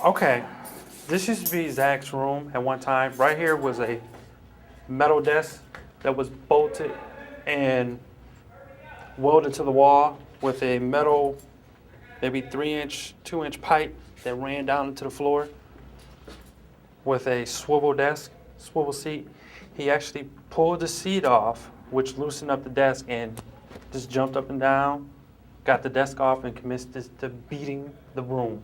Okay, this used to be Zach's room at one time. Right here was a metal desk that was bolted and welded to the wall with a metal, maybe 3-inch, 2-inch pipe that ran down into the floor with a swivel desk, swivel seat. He actually pulled the seat off, which loosened up the desk, and just jumped up and down, got the desk off, and commenced to beating the room.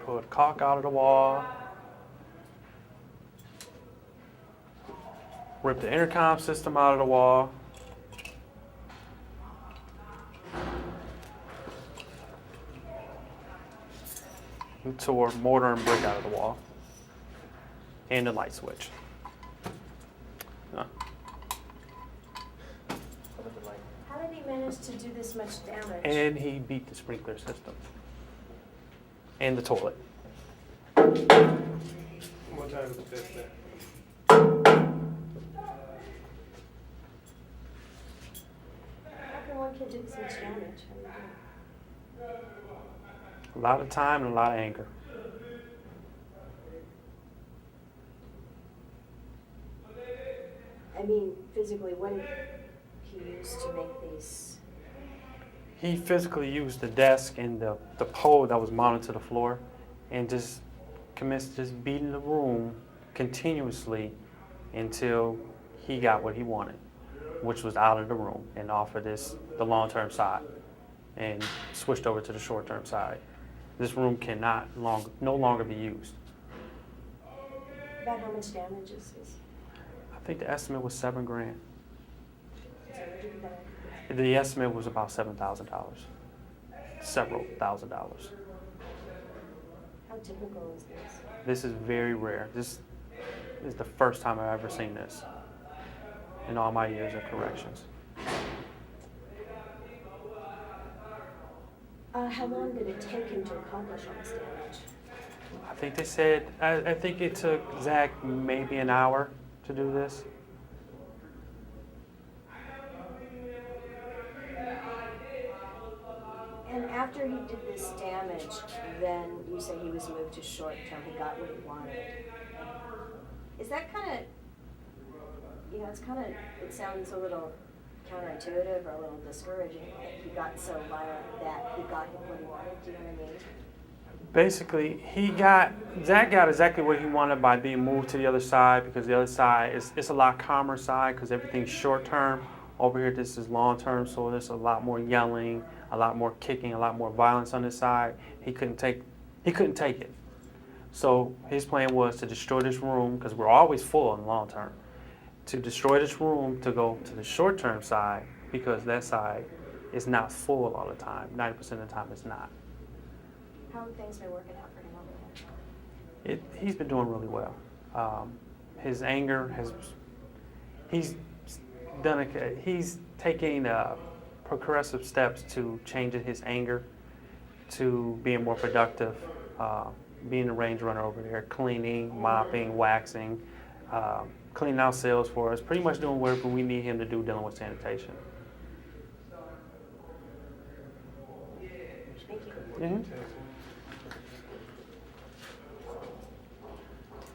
Pulled caulk out of the wall, ripped the intercom system out of the wall. And tore mortar and brick out of the wall. And the light switch. How did he manage to do this much damage? And he beat the sprinkler system. And the toilet. What time is this then? How can one kid do this much damage? How do you do A lot of time and a lot of anger. it? I mean, physically, what did he use to make these? He physically used the desk and the pole that was mounted to the floor and just commenced just beating the room continuously until he got what he wanted, which was out of the room and off of the long-term side, and switched over to the short-term side. This room no longer be used. About how much damage is this? I think the estimate was $7,000. So where did you get that? The estimate was about $7,000, several $1,000s. How typical is this? This is very rare. This is the first time I've ever seen this in all my years of corrections. How long did it take him to accomplish all this damage? I think they said, I think it took Zach maybe an hour to do this. And after he did this damage, then you say he was moved to short term, he got what he wanted. Is that kind of, it sounds a little counterintuitive or a little discouraging that he got so violent that he got what he wanted, do you know what I mean? Basically, Zach got exactly what he wanted by being moved to the other side, because the other side it's a lot calmer side because everything's short term. Over here, this is long term, so there's a lot more yelling, a lot more kicking, a lot more violence on this side. He couldn't take it. So his plan was to destroy this room, because we're always full in the long term, to destroy this room to go to the short term side, because that side is not full all the time. 90% of the time it's not. How have things been working out for him over there? He's been doing really well. His anger he's taking progressive steps to changing his anger to being more productive, being a range runner over there, cleaning, mopping, waxing, cleaning out cells for us, pretty much doing whatever we need him to do dealing with sanitation. Thank you. Mm-hmm.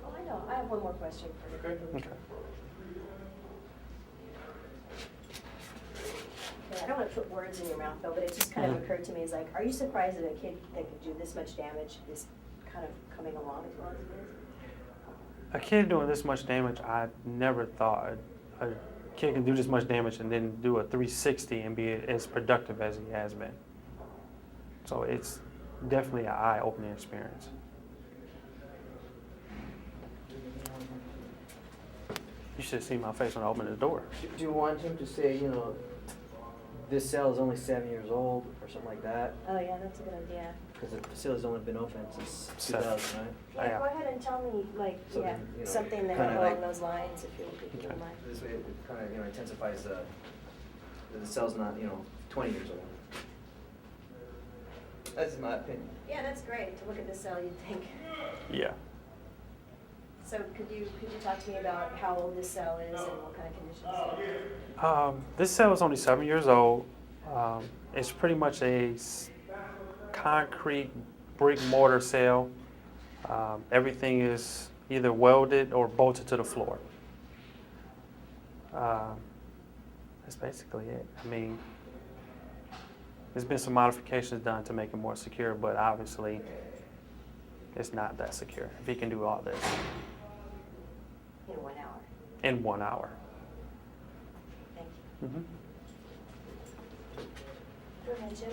Oh, I know. I have one more question for you. Okay. I don't want to put words in your mouth though, but it just kind of occurred to me as like, are you surprised that a kid that could do this much damage is kind of coming along as well as it is? A kid doing this much damage, I never thought a kid can do this much damage and then do a 360 and be as productive as he has been. So it's definitely an eye-opening experience. You should have seen my face when I opened the door. Do you want him to say, this cell is only 7 years old or something like that? Oh yeah, that's a good idea. Because the facility's only been open since 7. 2000, right? Yeah, go ahead and tell me Something, something that kinda along like- those lines, if you Okay. don't mind. This way it kind of, intensifies the cell's not, 20 years old. That's my opinion. Yeah, that's great. To look at this cell, you'd think Yeah. So could you talk to me about how old this cell is and what kind of conditions? This cell is only 7 years old. It's pretty much a concrete brick mortar cell. Everything is either welded or bolted to the floor. That's basically it. I mean, there's been some modifications done to make it more secure, but obviously it's not that secure. If he can do all this In 1 hour. in 1 hour. Thank you. Mhm. Go ahead, Jim.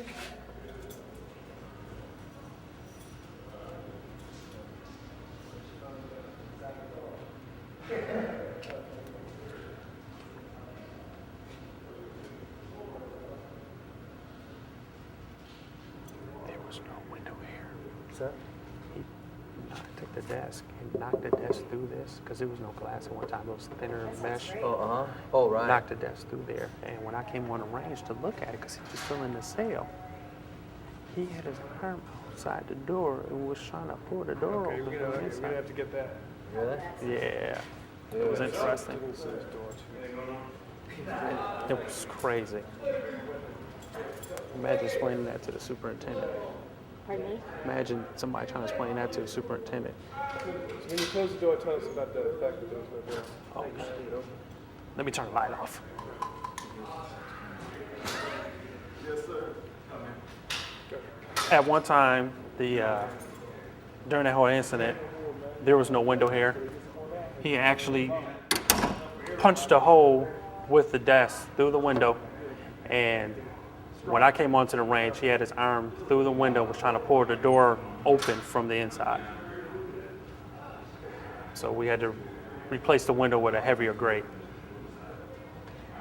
There was no window here. So, He took the desk and knocked the desk through this because there was no glass at one time. It was thinner That sounds mesh. great. oh, right. Knocked the desk through there. And when I came on the range to look at it, because he was still in the cell, he had his arm outside the door and was trying to pull the door Okay, open we're from the gonna inside. have to get that. Really? Yeah, it was interesting. Give us this door too. It was crazy. Imagine explaining that to the superintendent. Pardon me? Imagine somebody trying to explain that to the superintendent. So when you close the door, tell us about the fact that there was no door. Oh, You know? let me turn the light off. At one time, during that whole incident, there was no window here. He actually punched a hole with the desk through the window, and when I came onto the range, he had his arm through the window, was trying to pull the door open from the inside. So we had to replace the window with a heavier grate.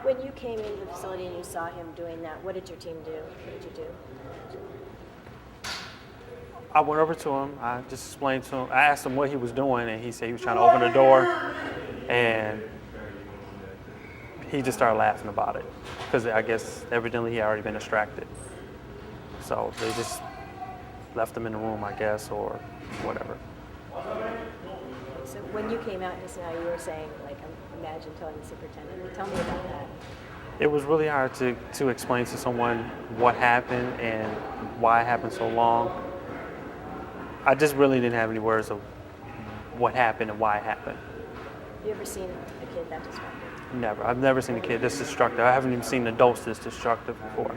When you came into the facility and you saw him doing that, what did your team do? What did you do? I went over to him. I just explained to him. I asked him what he was doing, and he said he was trying to open the door, and he just started laughing about it because I guess evidently he had already been distracted. So they just left him in the room, I guess, or whatever. So when you came out just now, you were saying, like, imagine telling the superintendent. Tell me about that. It was really hard to explain to someone what happened and why it happened so long. I just really didn't have any words of what happened and why it happened. Have you ever seen a kid that destructive? Never. I've never seen a kid this destructive. I haven't even seen adults this destructive before.